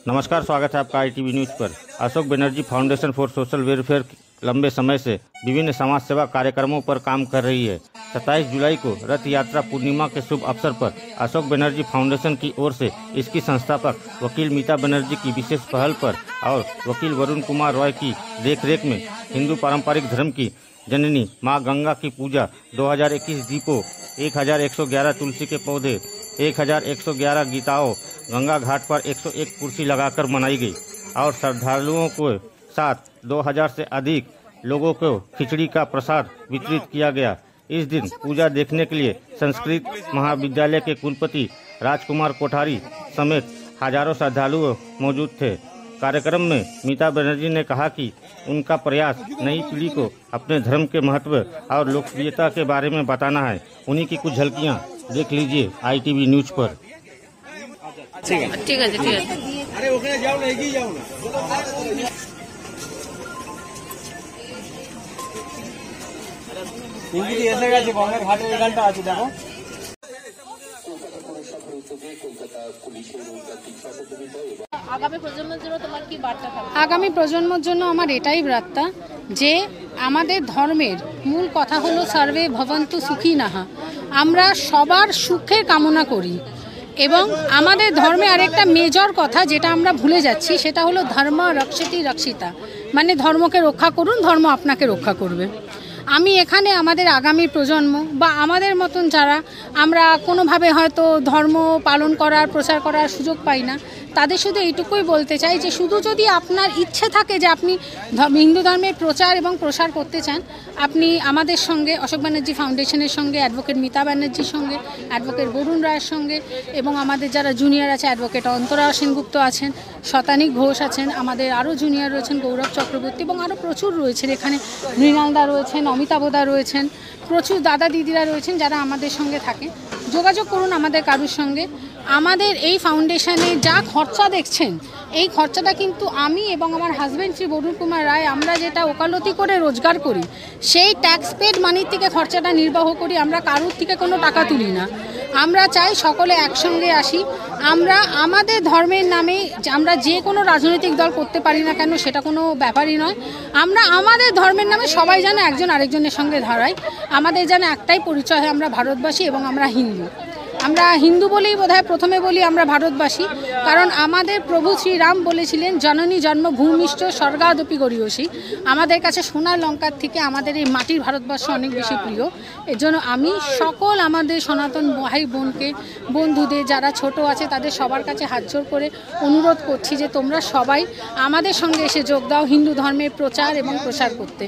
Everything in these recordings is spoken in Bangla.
नमस्कार, स्वागत है आपका ITV न्यूज़ पर। Ashok Banerjee foundation for social welfare लंबे समय से विभिन्न समाज सेवा कार्यक्रमों पर काम कर रही है। 27 जुलाई को रथ यात्रा पूर्णिमा के शुभ अवसर पर अशोक बनर्जी फाउंडेशन की ओर से इसकी संस्थापक वकील मीता बनर्जी की विशेष पहल पर और वकील वरुण कुमार रॉय की देखरेख में हिंदू पारंपरिक धर्म की जननी माँ गंगा की पूजा 2021 दीपों, 1111 तुलसी के पौधे, 1111 गीताओं गंगा घाट पर 101 कुर्सी लगाकर मनाई गई और श्रद्धालुओं के साथ 2000 से अधिक लोगों को खिचड़ी का प्रसाद वितरित किया गया। इस दिन पूजा देखने के लिए संस्कृत महाविद्यालय के कुलपति राजकुमार कोठारी समेत हजारों श्रद्धालु मौजूद थे। कार्यक्रम में मीता बनर्जी ने कहा कि उनका प्रयास नई पीढ़ी को अपने धर्म के महत्व और लोकप्रियता के बारे में बताना है। उन्हीं की कुछ झलकियां देख लीजिए ITV न्यूज़ पर। ठीक है, ठीक है, ठीक है। अरे ओখানে যাও না, এগিয়ে যাও না। ইংরেজি এসে গেছে, গঙ্গা ঘাটের এখানটা আছে দেখো। আগামী প্রজন্মের জন্য আমার এটাই বার্তা যে আমাদের ধর্মের মূল কথা হলো সর্বে ভবন্তু সুখিনঃ। আমরা সবার সুখের কামনা করি এবং আমাদের ধর্মে আরেকটা মেজর কথা যেটা আমরা ভুলে যাচ্ছি সেটা হলো ধর্ম রক্ষতি রক্ষিতা, মানে ধর্মকে রক্ষা করুন, ধর্ম আপনাকে রক্ষা করবে। আমি এখানে আমাদের আগামী প্রজন্ম বা আমাদের মতন যারা আমরা কোনোভাবে হয়তো ধর্ম পালন করার প্রচার করার সুযোগ পাই না, তাদের শুধু এইটুকুই বলতে চাই যে শুধু যদি আপনার ইচ্ছে থাকে যে আপনি হিন্দু ধর্মের প্রচার এবং প্রসার করতে চান, আপনি আমাদের সঙ্গে অশোক ব্যানার্জি ফাউন্ডেশনের সঙ্গে, অ্যাডভোকেট মিতা ব্যানার্জির সঙ্গে, অ্যাডভোকেট বরুণ রায়ের সঙ্গে এবং আমাদের যারা জুনিয়র আছে অ্যাডভোকেট অন্তরা সেনগুপ্ত আছেন, শতানিক ঘোষ আছেন, আমাদের আরও জুনিয়র রয়েছেন গৌরব চক্রবর্তী এবং আরও প্রচুর রয়েছেন, এখানে মৃণালদা রয়েছেন, অমিতাভদা রয়েছেন, প্রচুর দাদা দিদিরা রয়েছেন যারা আমাদের সঙ্গে থাকে। যোগাযোগ করুন আমাদের কারুর সঙ্গে। আমাদের এই ফাউন্ডেশনে যা খরচা দেখছেন এই খরচাটা কিন্তু আমি এবং আমার হাজব্যান্ড শ্রী বরুণ কুমার রায় আমরা যেটা ওকালতি করে রোজগার করি সেই ট্যাক্স পেড মানির থেকে খরচাটা নির্বাহ করি। আমরা কারুর থেকে কোনো টাকা তুলি না। আমরা চাই সকলে একসঙ্গে আসি। আমরা আমাদের ধর্মের নামে আমরা যে কোনো রাজনৈতিক দল করতে পারি না কেন সেটা কোনো ব্যাপারই নয়। আমরা আমাদের ধর্মের নামে সবাই যেন একজন আরেকজনের সঙ্গে ধরাই। আমাদের যেন একটাই পরিচয় হয়, আমরা ভারতবাসী এবং আমরা হিন্দু। আমরা হিন্দু বলেই বোধহয় প্রথমে বলি আমরা ভারতবাসী, কারণ আমাদের প্রভু শ্রীরাম বলেছিলেন জননী জন্মভূমিষ্ঠ স্বর্গাদপি গরীয়সী। আমাদের কাছে সোনার লঙ্কার থেকে আমাদের এই মাটির ভারতবর্ষ অনেক বেশি প্রিয়। এর জন্য আমি সকল আমাদের সনাতন ভাই বোনকে, বন্ধুদের যারা ছোট আছে তাদের সবার কাছে হাত জোর করে অনুরোধ করছি যে তোমরা সবাই আমাদের সঙ্গে এসে যোগ দাও হিন্দু ধর্মের প্রচার এবং প্রসার করতে।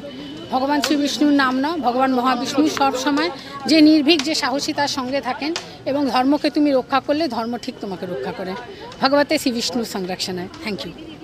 ভগবান শ্রী বিষ্ণুর নাম নাও। ভগবান মহাবিষ্ণু সব সময় যে নির্ভীক, যে সাহসী তার সঙ্গে থাকেন এবং ধর্মকে তুমি রক্ষা করলে ধর্ম ঠিক তোমাকে রক্ষা করে। ভগবতে শ্রী বিষ্ণু সংরক্ষণায়। Thank you.